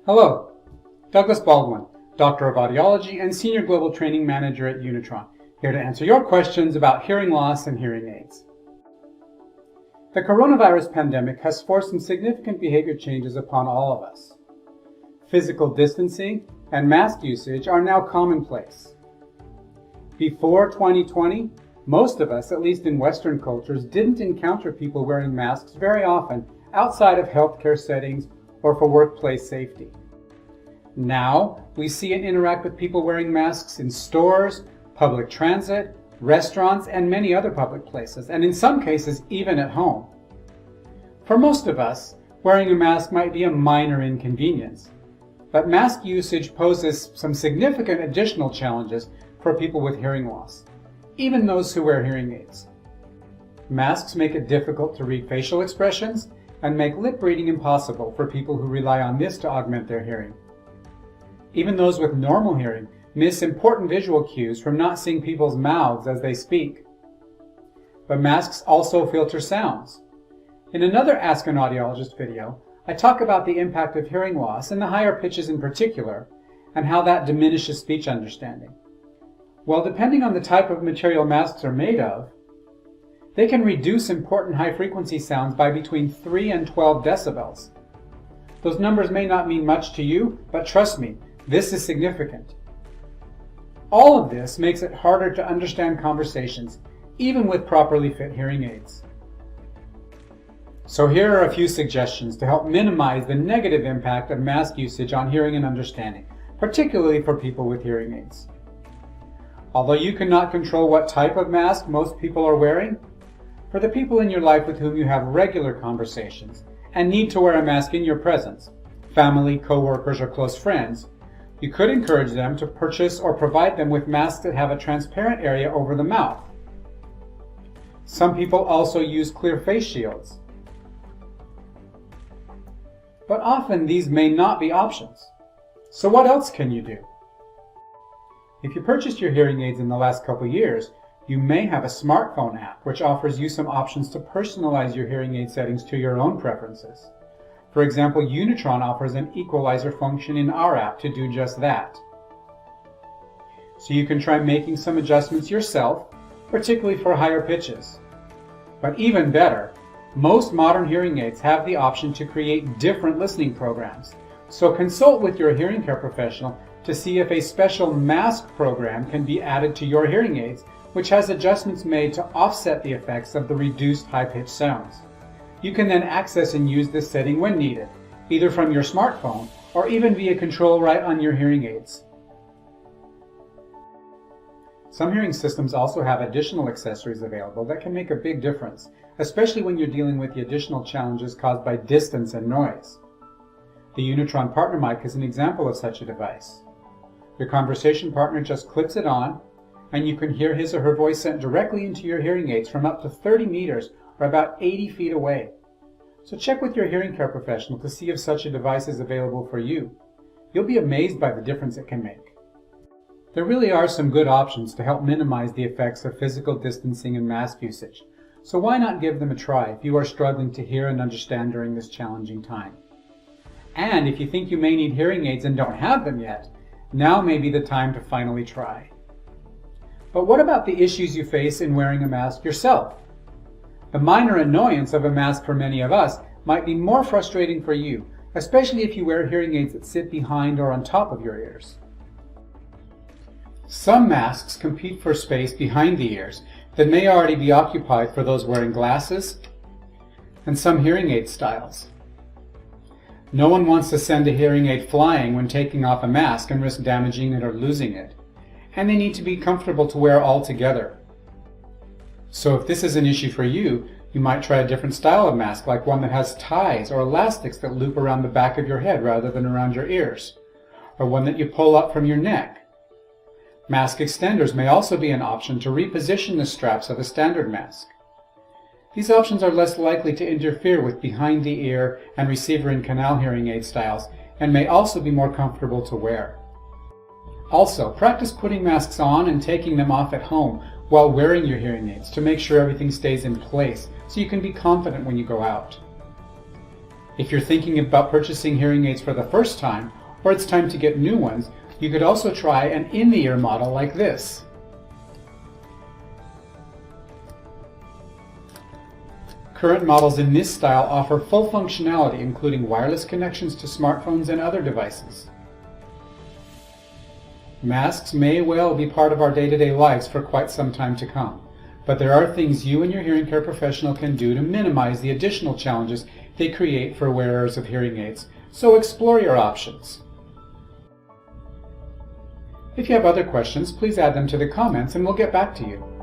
Hello, Douglas Baldwin, Doctor of Audiology and Senior Global Training Manager at Unitron, here to answer your questions about hearing loss and hearing aids. The coronavirus pandemic has forced some significant behavior changes upon all of us. Physical distancing and mask usage are now commonplace. Before 2020, most of us, at least in Western cultures, didn't encounter people wearing masks very often outside of healthcare settings or for workplace safety. Now, we see and interact with people wearing masks in stores, public transit, restaurants, and many other public places, and in some cases, even at home. For most of us, wearing a mask might be a minor inconvenience, but mask usage poses some significant additional challenges for people with hearing loss, even those who wear hearing aids. Masks make it difficult to read facial expressions and make lip reading impossible for people who rely on this to augment their hearing. Even those with normal hearing miss important visual cues from not seeing people's mouths as they speak. But masks also filter sounds. In another Ask an Audiologist video, I talk about the impact of hearing loss and the higher pitches in particular, and how that diminishes speech understanding. Well, depending on the type of material masks are made of, they can reduce important high-frequency sounds by between 3 and 12 decibels. Those numbers may not mean much to you, but trust me, this is significant. All of this makes it harder to understand conversations, even with properly fit hearing aids. So here are a few suggestions to help minimize the negative impact of mask usage on hearing and understanding, particularly for people with hearing aids. Although you cannot control what type of mask most people are wearing, for the people in your life with whom you have regular conversations and need to wear a mask in your presence, family, co-workers, or close friends, you could encourage them to purchase or provide them with masks that have a transparent area over the mouth. Some people also use clear face shields. But often these may not be options. So what else can you do? If you purchased your hearing aids in the last couple years, you may have a smartphone app which offers you some options to personalize your hearing aid settings to your own preferences. For example, Unitron offers an equalizer function in our app to do just that. So you can try making some adjustments yourself, particularly for higher pitches. But even better, most modern hearing aids have the option to create different listening programs. So consult with your hearing care professional to see if a special mask program can be added to your hearing aids, which has adjustments made to offset the effects of the reduced high-pitched sounds. You can then access and use this setting when needed, either from your smartphone or even via control right on your hearing aids. Some hearing systems also have additional accessories available that can make a big difference, especially when you're dealing with the additional challenges caused by distance and noise. The Unitron Partner Mic is an example of such a device. Your conversation partner just clips it on, and you can hear his or her voice sent directly into your hearing aids from up to 30 meters or about 80 feet away. So check with your hearing care professional to see if such a device is available for you. You'll be amazed by the difference it can make. There really are some good options to help minimize the effects of physical distancing and mask usage. So why not give them a try if you are struggling to hear and understand during this challenging time? And if you think you may need hearing aids and don't have them yet, now may be the time to finally try. But what about the issues you face in wearing a mask yourself? The minor annoyance of a mask for many of us might be more frustrating for you, especially if you wear hearing aids that sit behind or on top of your ears. Some masks compete for space behind the ears that may already be occupied for those wearing glasses and some hearing aid styles. No one wants to send a hearing aid flying when taking off a mask and risk damaging it or losing it. And they need to be comfortable to wear all together. So if this is an issue for you, you might try a different style of mask, like one that has ties or elastics that loop around the back of your head rather than around your ears, or one that you pull up from your neck. Mask extenders may also be an option to reposition the straps of a standard mask. These options are less likely to interfere with behind the ear and receiver and canal hearing aid styles, and may also be more comfortable to wear. Also, practice putting masks on and taking them off at home while wearing your hearing aids to make sure everything stays in place so you can be confident when you go out. If you're thinking about purchasing hearing aids for the first time, or it's time to get new ones, you could also try an in-the-ear model like this. Current models in this style offer full functionality, including wireless connections to smartphones and other devices. Masks may well be part of our day-to-day lives for quite some time to come, but there are things you and your hearing care professional can do to minimize the additional challenges they create for wearers of hearing aids, so explore your options. If you have other questions, please add them to the comments and we'll get back to you.